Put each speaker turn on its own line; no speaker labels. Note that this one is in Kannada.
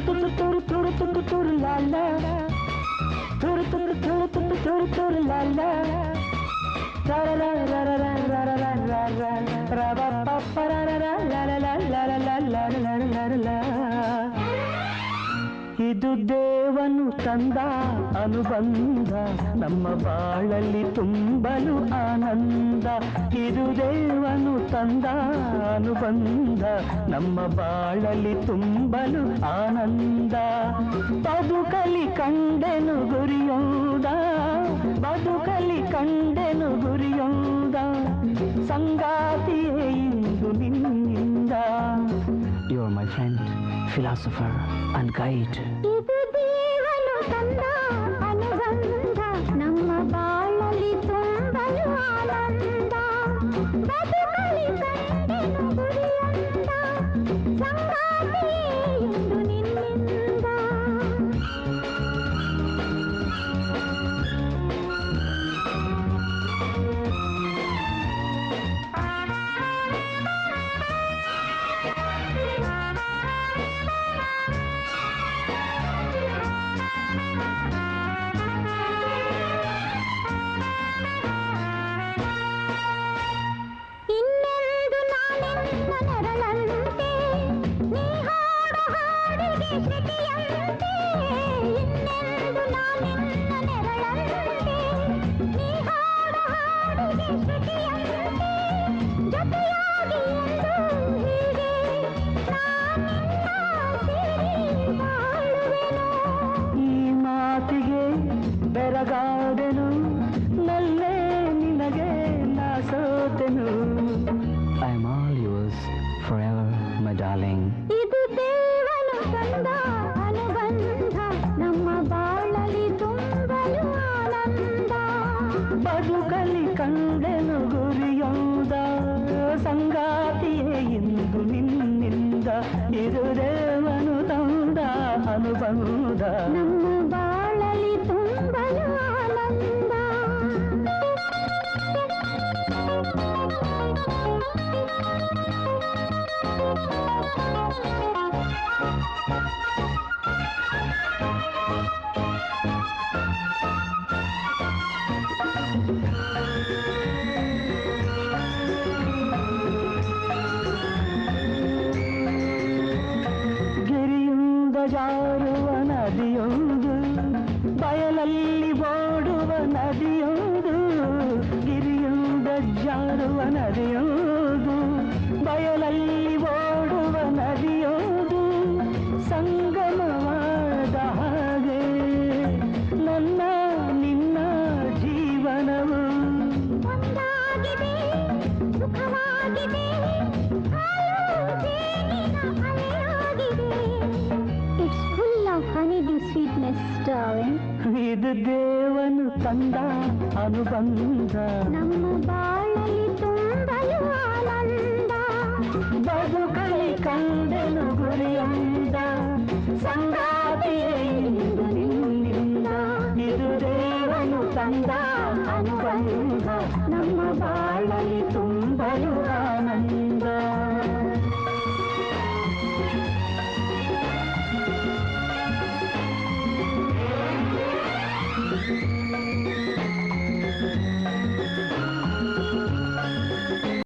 ತುರು ತುರು ತುರು ತುರು ತುರು ಲಾಲ ತುರು ತುರು ತುರು ತುರು ತುರು ತುರು ಲಾಲ ಇದು ದೇವನು ತಂದ ಅನುಬಂಧ ನಮ್ಮ ಬಾಳಲ್ಲಿ ತುಂಬಲು ಆನಂದ ಇದು ದೇವನು ತಂದ ಅನುಬಂಧ ನಮ್ಮ ಬಾಳಲ್ಲಿ ತುಂಬಲು ಆನಂದ ಬದುಕಲಿ ಕಂಡೆನು ಗುರಿಯೊಂದ ಬದುಕಲಿ ಕಂಡೆನು ಗುರಿಯೊಂದ ಸಂಗಾತಿಯೇ ಇಂದು ನಿನ್ನಿಂದ You are my friend, philosopher and guide.
ಇದು ದೇವನು ತಂದ ಅನುಬಂಧ ನಮ್ಮ ಬಾಳಲ್ಲಿ ತುಂಬಲು ಆನಂದ ಬದುಕಲಿ ಕಂಡೆನು ಗುರಿಯೊಂದ ಸಂಗಾತಿಯೇ ಇಂದು ನಿನ್ನಿಂದ ಬೆರಗಾದೆನು ನಲ್ಲೇ ನಿನಗೆ ನಾ ಸೋತೆನು I am all yours forever my darling ಇದು ದೇವನು ತಂದ ಅನುಬಂಧ ನಮ್ಮ ಬಾಳಲಿ ತುಂಬಲು ಆನಂದ ಬದುಕಲಿ ಕಂಡೆನು ಗುರಿಯೊಂದ ಸಂಗಾತಿಯೇ ಇಂದು ನಿನ್ನಿಂದ ಇದು ದೇವನು ತಂದ ಅನುಬಂಧ ನಮ್ಮ ಬಾಳಲಿ ತುಂಬಲು ಆನಂದ ಗಿರಿಯಿಂದ ಜಾರುವ ನದಿಯೊಂದು ಬಯಲಲ್ಲಿ ಓಡುವ ನದಿಯೊಂದು ಗಿರಿಯಿಂದ ಜಾರುವ ನದಿಯೊಂದು ಬಯಲಲ್ಲಿ ಓಡುವ ನದಿಯೊಂದು ಸಂಗಮವಾದ ಹಾಗೆ ನನ್ನ ನಿನ್ನ ಜೀವನವು ಒಂದಾಗಿದೆ ಸುಖವಾಗಿದೆ It's full of honeydew sweetness, darling.
ಇದು ದೇವನು ತಂದ ಅನುಬಂಧ
ನಮ್ಮ ಬಾಳಲಿ ತುಂಬಲು ಆನಂದ
ಬದುಕಲಿ ಕಂಡೆನು ಗುರಿಯೊಂದ ಸಂಗಾತಿಯೇ